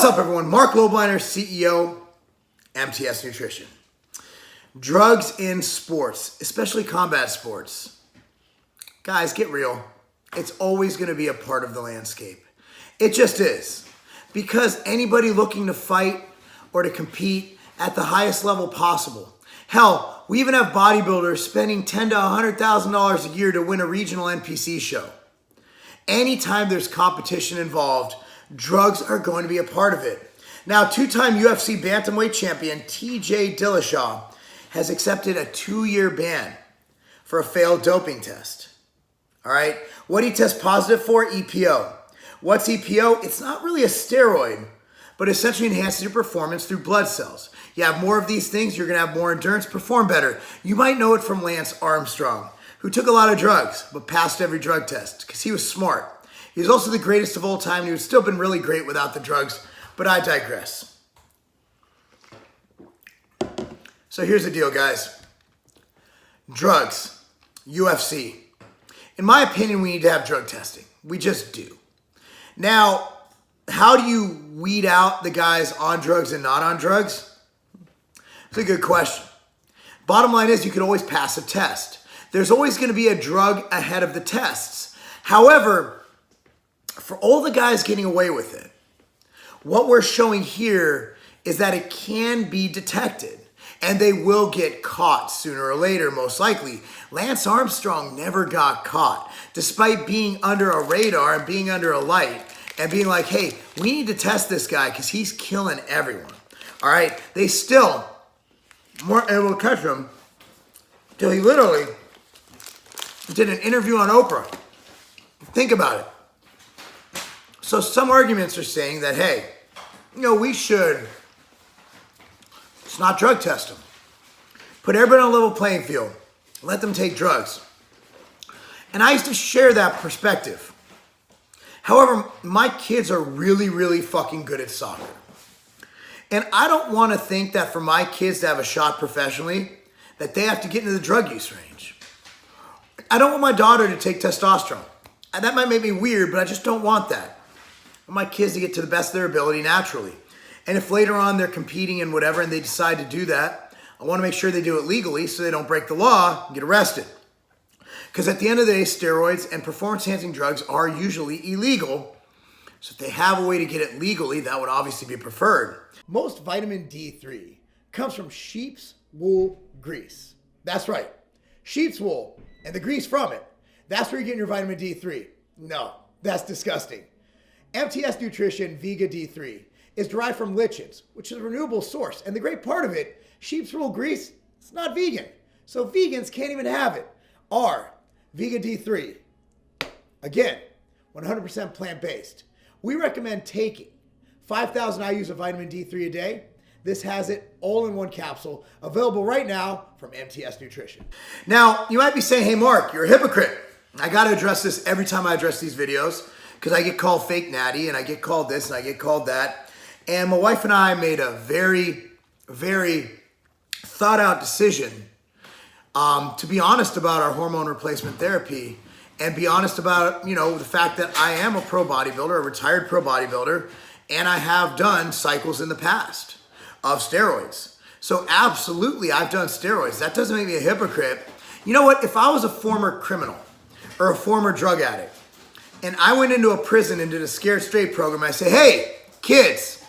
What's up, everyone? Marc Lobliner, CEO, MTS Nutrition. Drugs in sports, especially combat sports. Guys, get real. It's always going to be a part of the landscape. It just is. Because anybody looking to fight or to compete at the highest level possible. Hell, we even have bodybuilders spending $10,000 to $100,000 a year to win a regional NPC show. Anytime there's competition involved, drugs are going to be a part of it. Now, two-time UFC bantamweight champion TJ Dillashaw has accepted a 2-year ban for a failed doping test. All right, what did he test positive for? EPO. What's EPO? It's not really a steroid, but essentially enhances your performance through blood cells. You have more of these things, you're going to have more endurance, perform better. You might know it from Lance Armstrong, who took a lot of drugs, but passed every drug test because he was smart. He was also the greatest of all time, and he would still been really great without the drugs, but I digress. So here's the deal, guys. Drugs, UFC. In my opinion, we need to have drug testing. We just do. Now, how do you weed out the guys on drugs and not on drugs? It's a good question. Bottom line is you can always pass a test. There's always going to be a drug ahead of the tests. However, for all the guys getting away with it, what we're showing here is that it can be detected and they will get caught sooner or later, most likely. Lance Armstrong never got caught, despite being under a radar and being under a light and being like, hey, we need to test this guy because he's killing everyone. All right, they still weren't able to catch him till he literally did an interview on Oprah. Think about it. So some arguments are saying that, hey, we should just not drug test them. Put everybody on a level playing field. Let them take drugs. And I used to share that perspective. However, my kids are really, really fucking good at soccer. And I don't want to think that for my kids to have a shot professionally, that they have to get into the drug use range. I don't want my daughter to take testosterone. And that might make me weird, but I just don't want that. I want my kids to get to the best of their ability naturally. And if later on they're competing in whatever and they decide to do that, I want to make sure they do it legally so they don't break the law and get arrested. Because at the end of the day, steroids and performance-enhancing drugs are usually illegal. So if they have a way to get it legally, that would obviously be preferred. Most vitamin D3 comes from sheep's wool grease. That's right. Sheep's wool and the grease from it. That's where you're getting your vitamin D3. No, that's disgusting. MTS Nutrition Vega D3 is derived from lichens, which is a renewable source. And the great part of it, sheep's wool grease, it's not vegan. So vegans can't even have it. Our Vega D3, again, 100% plant-based. We recommend taking 5,000 IUs of vitamin D3 a day. This has it all in one capsule, available right now from MTS Nutrition. Now, you might be saying, hey, Marc, you're a hypocrite. I got to address this every time I address these videos because I get called fake natty and I get called this and I get called that. And my wife and I made a very, very thought out decision to be honest about our hormone replacement therapy and be honest about, the fact that I am a pro bodybuilder, a retired pro bodybuilder, and I have done cycles in the past of steroids. So absolutely, I've done steroids. That doesn't make me a hypocrite. You know what? If I was a former criminal or a former drug addict, and I went into a prison and did a Scared Straight program, I say, hey, kids,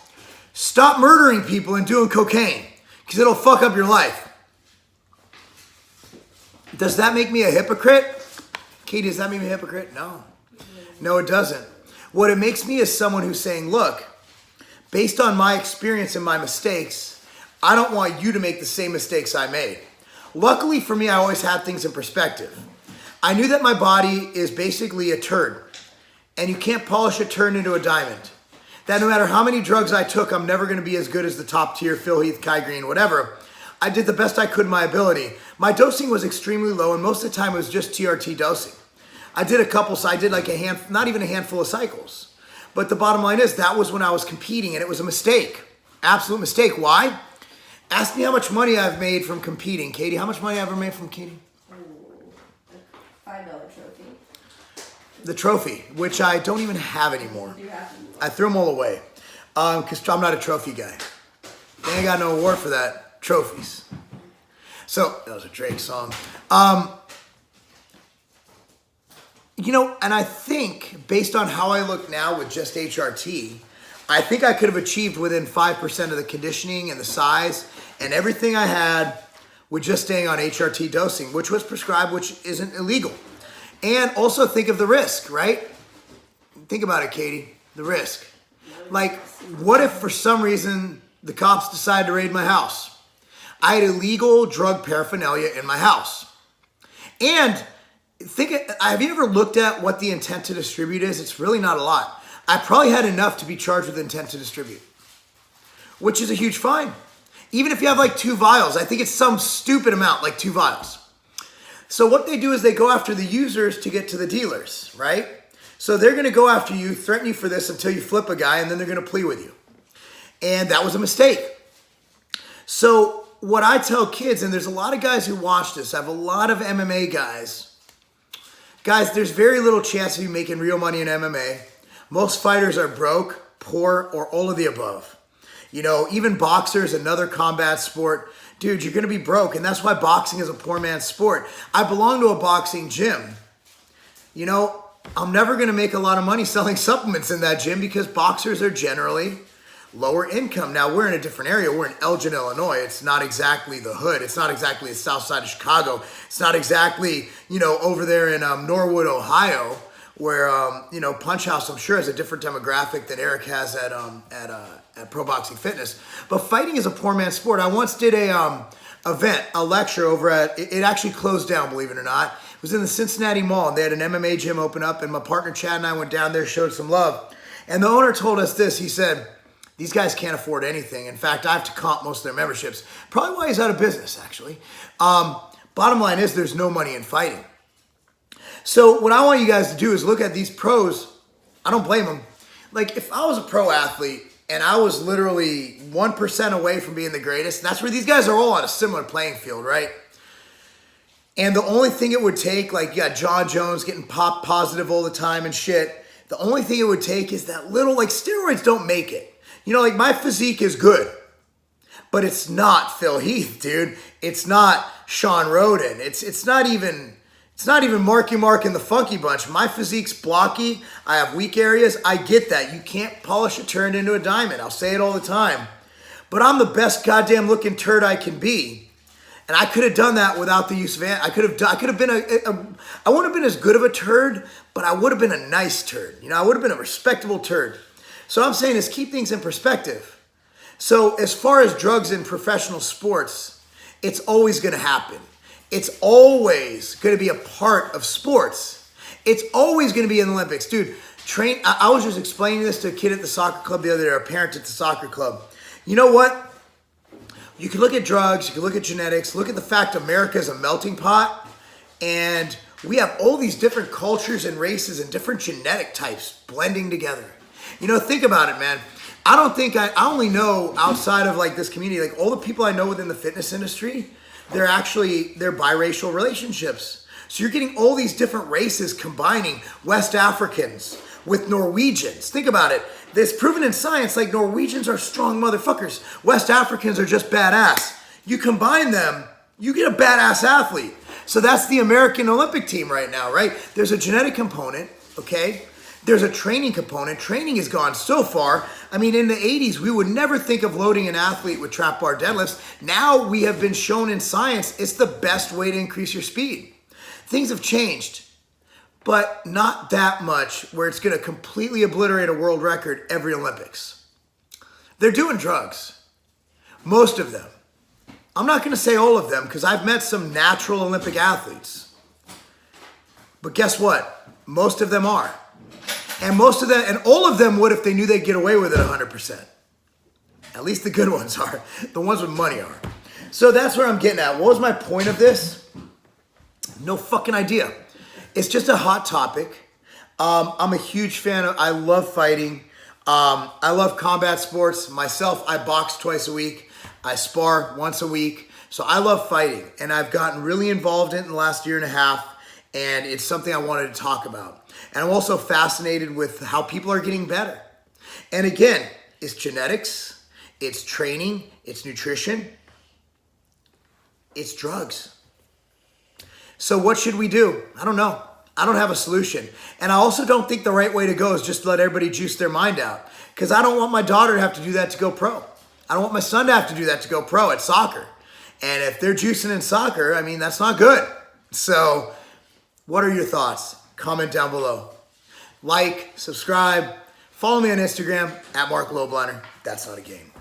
stop murdering people and doing cocaine because it'll fuck up your life. Does that make me a hypocrite? Katie, does that make me a hypocrite? No. No, it doesn't. What it makes me is someone who's saying, look, based on my experience and my mistakes, I don't want you to make the same mistakes I made. Luckily for me, I always had things in perspective. I knew that my body is basically a turd, and you can't polish a turd into a diamond. That no matter how many drugs I took, I'm never going to be as good as the top tier, Phil Heath, Kai Green, whatever. I did the best I could in my ability. My dosing was extremely low, and most of the time it was just TRT dosing. I did a couple, so I did like not even a handful of cycles. But the bottom line is that was when I was competing, and it was a mistake. Absolute mistake. Why? Ask me how much money I've made from competing. Katie, how much money have I ever made from competing? $5 trophy. The trophy, which I don't even have anymore. You have them. I threw them all away. Because I'm not a trophy guy. They ain't got no award for that. Trophies. So, that was a Drake song. You know, and I think, based on how I look now with just HRT, I think I could have achieved within 5% of the conditioning and the size and everything I had with just staying on HRT dosing, which was prescribed, which isn't illegal. And also think of the risk, right? Think about it, Katie, the risk. Like, what if for some reason the cops decided to raid my house? I had illegal drug paraphernalia in my house. And have you ever looked at what the intent to distribute is? It's really not a lot. I probably had enough to be charged with intent to distribute, which is a huge fine. Even if you have like 2 vials, I think it's some stupid amount, like 2 vials. So what they do is they go after the users to get to the dealers, right? So they're going to go after you, threaten you for this until you flip a guy, and then they're going to plea with you. And that was a mistake. So what I tell kids, and there's a lot of guys who watch this, I have a lot of MMA guys. Guys, there's very little chance of you making real money in MMA. Most fighters are broke, poor, or all of the above. You know, even boxers, another combat sport, dude, you're going to be broke. And that's why boxing is a poor man's sport. I belong to a boxing gym. You know, I'm never going to make a lot of money selling supplements in that gym because boxers are generally lower income. Now, we're in a different area. We're in Elgin, Illinois. It's not exactly the hood. It's not exactly the south side of Chicago. It's not exactly, you know, over there in Norwood, Ohio, where, you know, Punch House, I'm sure, has a different demographic than Eric has at Pro Boxing Fitness. But fighting is a poor man's sport. I once did a lecture over at, it actually closed down, believe it or not. It was in the Cincinnati Mall, and they had an MMA gym open up, and my partner Chad and I went down there, showed some love. And the owner told us this. He said, these guys can't afford anything. In fact, I have to comp most of their memberships. Probably why he's out of business, actually. Bottom line is there's no money in fighting. So what I want you guys to do is look at these pros. I don't blame them. Like, if I was a pro athlete and I was literally 1% away from being the greatest, that's where these guys are all on a similar playing field, right? And the only thing it would take, like, you got John Jones getting pop positive all the time and shit. The only thing it would take is that little, like, steroids don't make it. You know, like, my physique is good, but it's not Phil Heath, dude. It's not Sean Roden. It's not even Mark and the Funky Bunch. My physique's blocky. I have weak areas. I get that. You can't polish a turd into a diamond. I'll say it all the time. But I'm the best goddamn looking turd I can be. And I could have done that without the use of I could have been I wouldn't have been as good of a turd, but I would have been a nice turd. You know, I would have been a respectable turd. So what I'm saying is keep things in perspective. So as far as drugs in professional sports, it's always going to happen. It's always going to be a part of sports. It's always going to be in the Olympics. Dude, I was just explaining this to a kid at the soccer club the other day, or a parent at the soccer club. You know what? You can look at drugs, you can look at genetics, look at the fact America is a melting pot, and we have all these different cultures and races and different genetic types blending together. You know, think about it, man. I only know outside of like this community, like all the people I know within the fitness industry, they're biracial relationships. So you're getting all these different races combining West Africans with Norwegians. Think about it. It's proven in science, like Norwegians are strong motherfuckers. West Africans are just badass. You combine them, you get a badass athlete. So that's the American Olympic team right now, right? There's a genetic component, okay? There's a training component. Training has gone so far. I mean, in the 80s, we would never think of loading an athlete with trap bar deadlifts. Now we have been shown in science it's the best way to increase your speed. Things have changed, but not that much where it's going to completely obliterate a world record every Olympics. They're doing drugs. Most of them. I'm not going to say all of them because I've met some natural Olympic athletes. But guess what? Most of them are. And most of them, and all of them would if they knew they'd get away with it 100%. At least the good ones are. The ones with money are. So that's where I'm getting at. What was my point of this? No fucking idea. It's just a hot topic. I'm a huge fan of, I love fighting. I love combat sports. Myself, I box twice a week. I spar once a week. So I love fighting. And I've gotten really involved in it in the last year and a half. And it's something I wanted to talk about. And I'm also fascinated with how people are getting better. And again, It's genetics, it's training, it's nutrition, it's drugs. So what should we do? I don't know. I don't have a solution. And I also don't think the right way to go is just to let everybody juice their mind out. Because I don't want my daughter to have to do that to go pro. I don't want my son to have to do that to go pro at soccer. And if they're juicing in soccer, I mean, that's not good. So what are your thoughts? Comment down below. Like, subscribe, follow me on Instagram at Marc Lobliner. That's not a game.